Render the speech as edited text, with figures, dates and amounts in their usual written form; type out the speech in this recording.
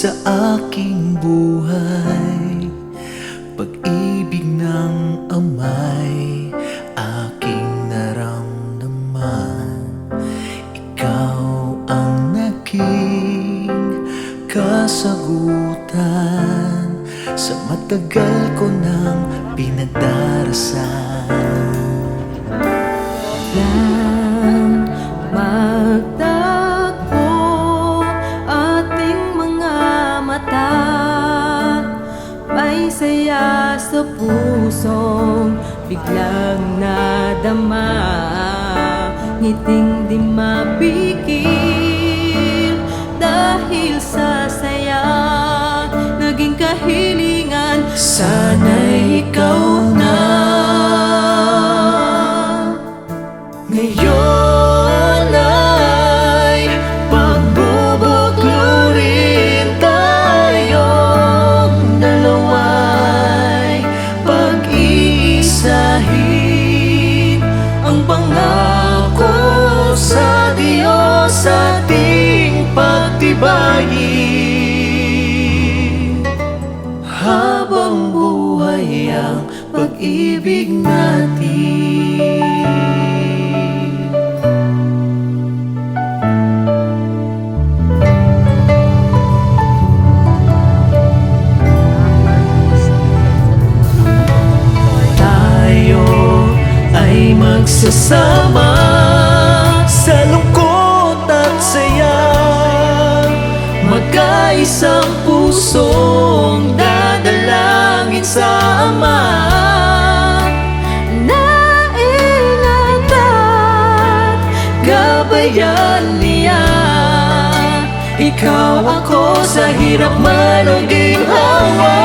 sa aking buhay. Pag-ibig ng Ama'y aking naramdaman. Ikaw ang naging kasagutan sa matagal ko nang pinagdarasan. Lang magtagpo ating mga mata, may saya sa pusong biglang nadama. Ngiting di mapigil dahil sa saya, naging kahilingan. Sana'y ikaw na. Ngayon ay pagbubuklurin tayong dalawa'y pag-iisahin. Ang pangako sa Diyos ating pagtibayin. Habang buhay ang pag-ibig natin. Magsasama sa lungkot at saya, magkaisang pusong dadalangin sa Ama. Nailangat gabayan niya, Ikaw ako sa hirap man o ginhawa.